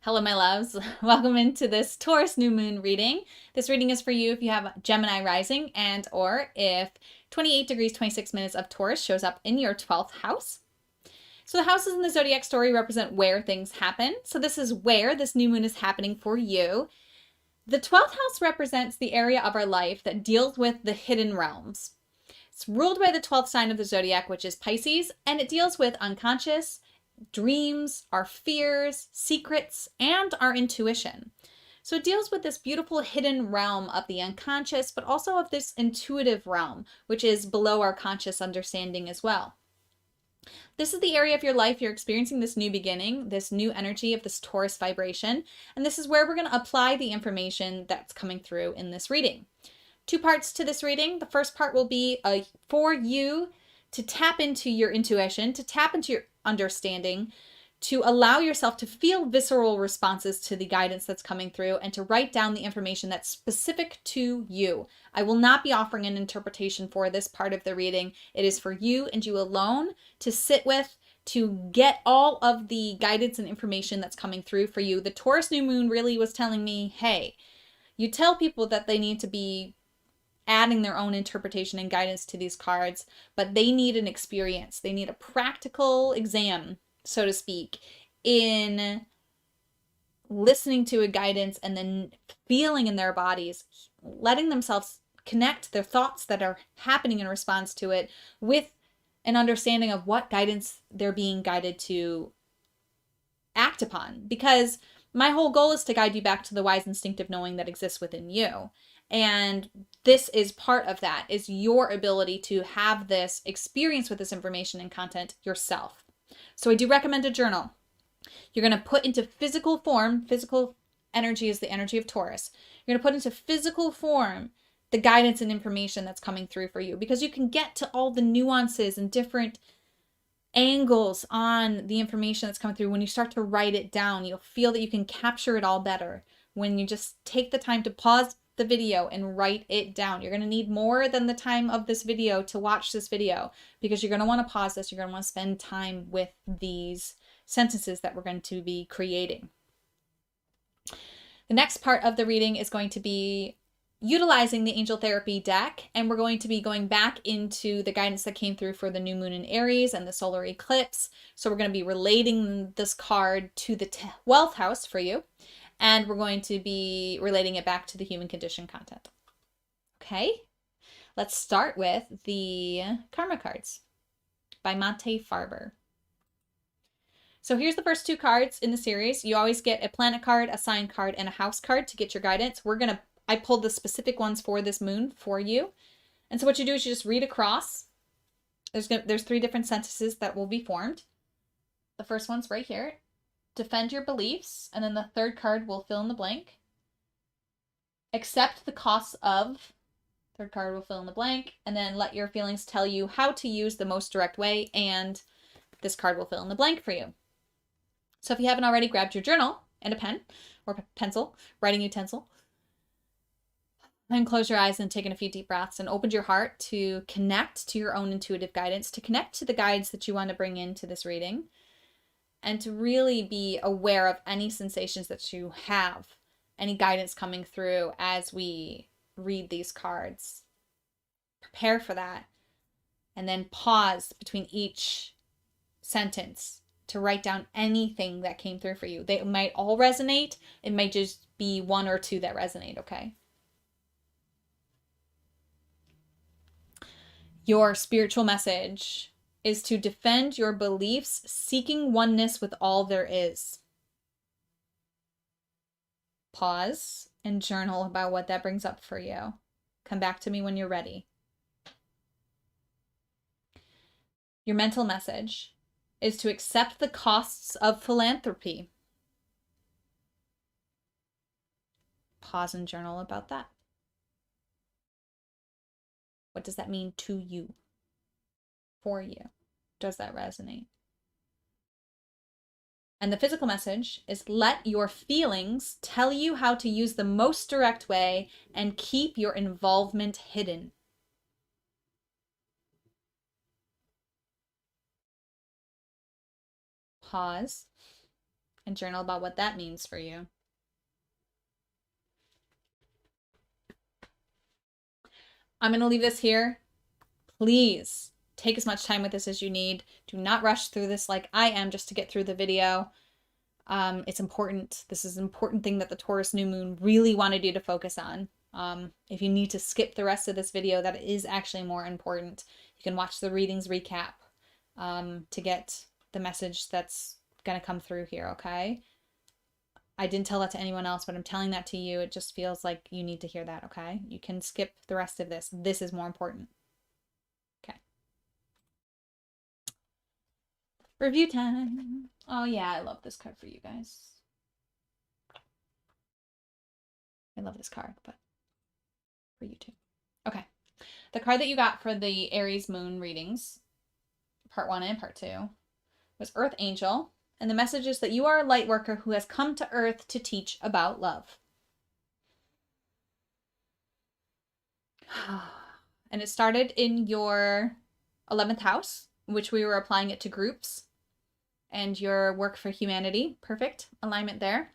Hello, my loves. Welcome into this Taurus new moon reading. This reading is for you if you have Gemini rising and or if 28 degrees 26 minutes of Taurus shows up in your 12th house. So the houses in the zodiac story represent where things happen. So this is where this new moon is happening for you. The 12th house represents the area of our life that deals with the hidden realms. It's ruled by the 12th sign of the zodiac, which is Pisces, and it deals with unconscious, dreams, our fears, secrets, and our intuition. So it deals with this beautiful hidden realm of the unconscious, but also of this intuitive realm, which is below our conscious understanding as well. This is the area of your life you're experiencing this new beginning, this new energy of this Taurus vibration, and this is where we're going to apply the information that's coming through in this reading. Two parts to this reading. The first part will be for you to tap into your intuition, to tap into your understanding, to allow yourself to feel visceral responses to the guidance that's coming through, and to write down the information that's specific to you. I will not be offering an interpretation for this part of the reading. It is for you and you alone to sit with, to get all of the guidance and information that's coming through for you. The Taurus new moon really was telling me, hey, you tell people that they need to be adding their own interpretation and guidance to these cards, but they need an experience. They need a practical exam, so to speak, in listening to a guidance and then feeling in their bodies, letting themselves connect their thoughts that are happening in response to it with an understanding of what guidance they're being guided to act upon. Because my whole goal is to guide you back to the wise instinctive knowing that exists within you. And this is part of that, is your ability to have this experience with this information and content yourself. So I do recommend a journal. You're going to put into physical form, physical energy is the energy of Taurus. You're going to put into physical form the guidance and information that's coming through for you, because you can get to all the nuances and different angles on the information that's coming through. When you start to write it down, you'll feel that you can capture it all better when you just take the time to pause the video and write it down. You're going to need more than the time of this video to watch this video, because you're going to want to pause this. You're going to want to spend time with these sentences that we're going to be creating. The next part of the reading is going to be utilizing the angel therapy deck, and we're going to be going back into the guidance that came through for the new moon in Aries and the solar eclipse. So we're going to be relating this card to the 12th house for you. And we're going to be relating it back to the human condition content. Okay, let's start with the karma cards by Monte Farber. So here's the first two cards in the series. You always get a planet card, a sign card, and a house card to get your guidance. I pulled the specific ones for this moon for you. And so what you do is you just read across. There's three different sentences that will be formed. The first one's right here. Defend your beliefs, and then the third card will fill in the blank. Accept the costs of, third card will fill in the blank, and then let your feelings tell you how to use the most direct way, and this card will fill in the blank for you. So if you haven't already grabbed your journal and a pen or pencil, writing utensil, then close your eyes and taking a few deep breaths and open your heart to connect to your own intuitive guidance, to connect to the guides that you want to bring into this reading, and to really be aware of any sensations that you have, any guidance coming through as we read these cards. Prepare for that. And then pause between each sentence to write down anything that came through for you. They might all resonate. It might just be one or two that resonate, okay? Your spiritual message is to defend your beliefs, seeking oneness with all there is. Pause and journal about what that brings up for you. Come back to me when you're ready. Your mental message is to accept the costs of philanthropy. Pause and journal about that. What does that mean to you? For you? Does that resonate? And the physical message is let your feelings tell you how to use the most direct way and keep your involvement hidden. Pause and journal about what that means for you. I'm going to leave this here. Please take as much time with this as you need. Do not rush through this like I am just to get through the video. It's important. This is an important thing that the Taurus new moon really wanted you to focus on. If you need to skip the rest of this video, that is actually more important. You can watch the readings recap to get the message that's going to come through here, okay? I didn't tell that to anyone else, but I'm telling that to you. It just feels like you need to hear that, okay? You can skip the rest of this. This is more important. Okay. Review time. Oh, yeah, I love this card for you guys. I love this card, but for you too. Okay. The card that you got for the Aries moon readings, part 1 and part 2, was Earth Angel. And the message is that you are a light worker who has come to Earth to teach about love. And it started in your 11th house, which we were applying it to groups. And your work for humanity. Perfect alignment there.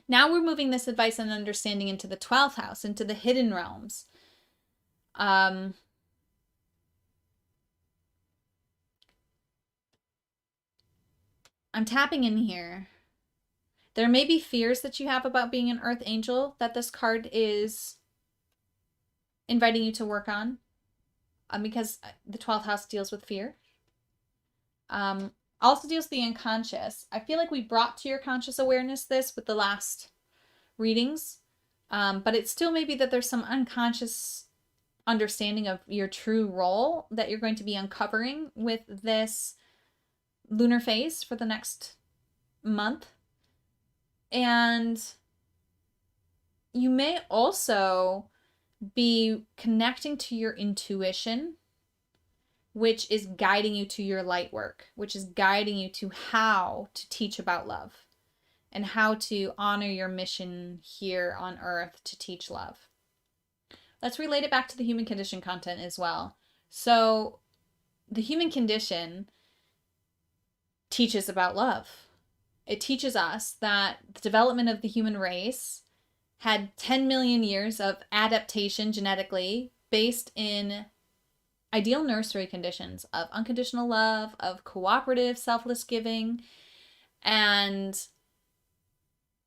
Now we're moving this advice and understanding into the 12th house, into the hidden realms. I'm tapping in here. There may be fears that you have about being an Earth Angel that this card is inviting you to work on, because the 12th house deals with fear. Also deals with the unconscious. I feel like we brought to your conscious awareness this with the last readings, but it still may be that there's some unconscious understanding of your true role that you're going to be uncovering with this lunar phase for the next month. And you may also be connecting to your intuition, which is guiding you to your light work, which is guiding you to how to teach about love and how to honor your mission here on Earth to teach love. Let's relate it back to the human condition content as well. So the human condition teaches about love. It teaches us that the development of the human race had 10 million years of adaptation genetically based in ideal nursery conditions of unconditional love, of cooperative, selfless giving. And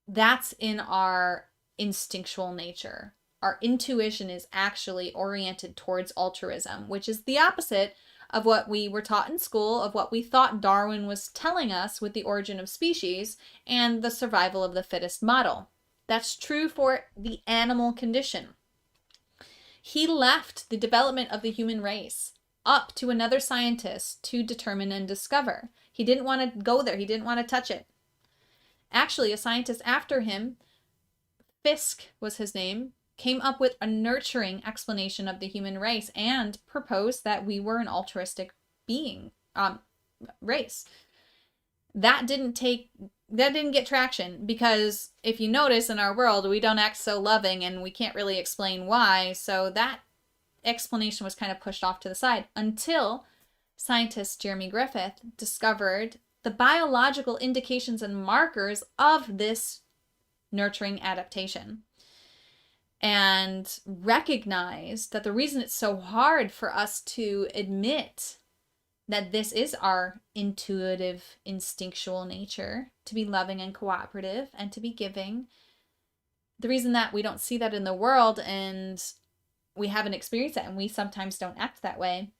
that's in our instinctual nature. Our intuition is actually oriented towards altruism, which is the opposite of what we were taught in school, of what we thought Darwin was telling us with the origin of species and the survival of the fittest model. That's true for the animal condition. He left the development of the human race up to another scientist to determine and discover. He didn't want to go there. He didn't want to touch it. Actually, a scientist after him, Fisk was his name, came up with a nurturing explanation of the human race and proposed that we were an altruistic race. That didn't get traction because if you notice in our world, we don't act so loving and we can't really explain why. So that explanation was kind of pushed off to the side until scientist Jeremy Griffith discovered the biological indications and markers of this nurturing adaptation and recognized that the reason it's so hard for us to admit that this is our intuitive, instinctual nature, to be loving and cooperative and to be giving. The reason that we don't see that in the world and we haven't experienced it and we sometimes don't act that way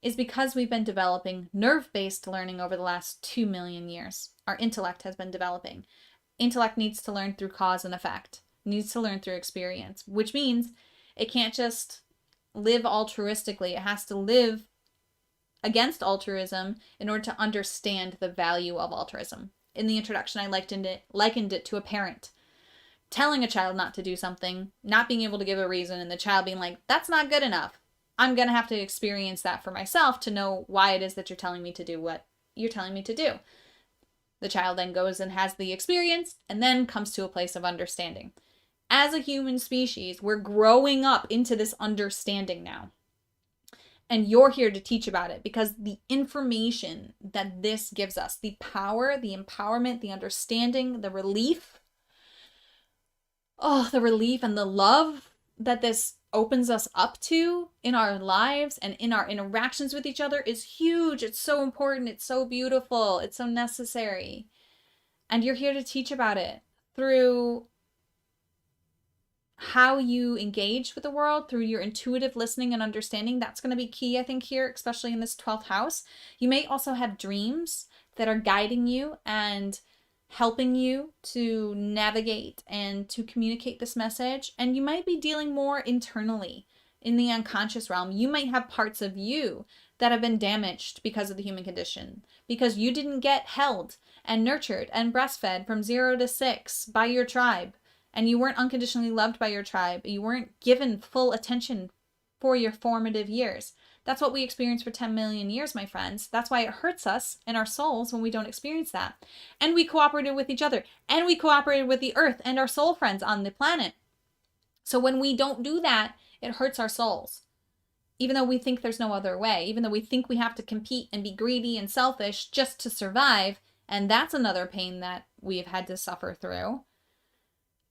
is because we've been developing nerve-based learning over the last 2 million years. Our intellect has been developing. Intellect needs to learn through cause and effect, needs to learn through experience, which means it can't just live altruistically. It has to live against altruism in order to understand the value of altruism. In the introduction, I likened it to a parent telling a child not to do something, not being able to give a reason, and the child being like, that's not good enough. I'm going to have to experience that for myself to know why it is that you're telling me to do what you're telling me to do. The child then goes and has the experience and then comes to a place of understanding. As a human species, we're growing up into this understanding now. And you're here to teach about it because the information that this gives us, the power, the empowerment, the understanding, the relief, the relief and the love that this opens us up to in our lives and in our interactions with each other is huge. It's so important. It's so beautiful. It's so necessary. And you're here to teach about it through how you engage with the world, through your intuitive listening and understanding. That's going to be key, I think, here, especially in this 12th house. You may also have dreams that are guiding you and helping you to navigate and to communicate this message. And you might be dealing more internally in the unconscious realm. You might have parts of you that have been damaged because of the human condition, because you didn't get held and nurtured and breastfed from 0 to 6 by your tribe. And you weren't unconditionally loved by your tribe. You weren't given full attention for your formative years. That's what we experience for 10 million years, my friends. That's why it hurts us in our souls when we don't experience that. And we cooperated with each other. And we cooperated with the earth and our soul friends on the planet. So when we don't do that, it hurts our souls. Even though we think there's no other way. Even though we think we have to compete and be greedy and selfish just to survive. And that's another pain that we've had to suffer through.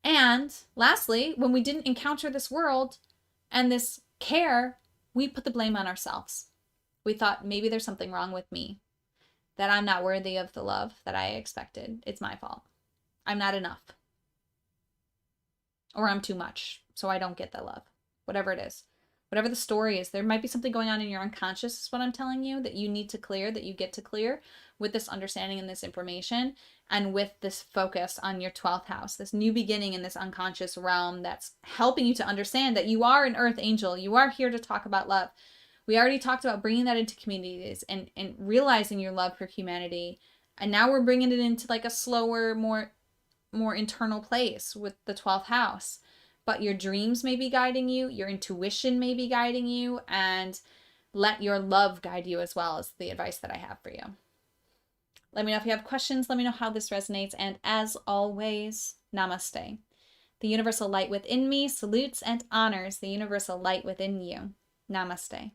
And lastly, when we didn't encounter this world and this care, we put the blame on ourselves. We thought maybe there's something wrong with me, that I'm not worthy of the love that I expected. It's my fault. I'm not enough. Or I'm too much, so I don't get the love. Whatever it is. Whatever the story is, there might be something going on in your unconscious, is what I'm telling you, that you need to clear, that you get to clear with this understanding and this information, and with this focus on your 12th house, this new beginning in this unconscious realm that's helping you to understand that you are an earth angel. You are here to talk about love. We already talked about bringing that into communities and realizing your love for humanity. And now we're bringing it into like a slower, more internal place with the 12th house. But your dreams may be guiding you, your intuition may be guiding you, and let your love guide you as well, is the advice that I have for you. Let me know if you have questions. Let me know how this resonates. And as always, namaste. The universal light within me salutes and honors the universal light within you. Namaste.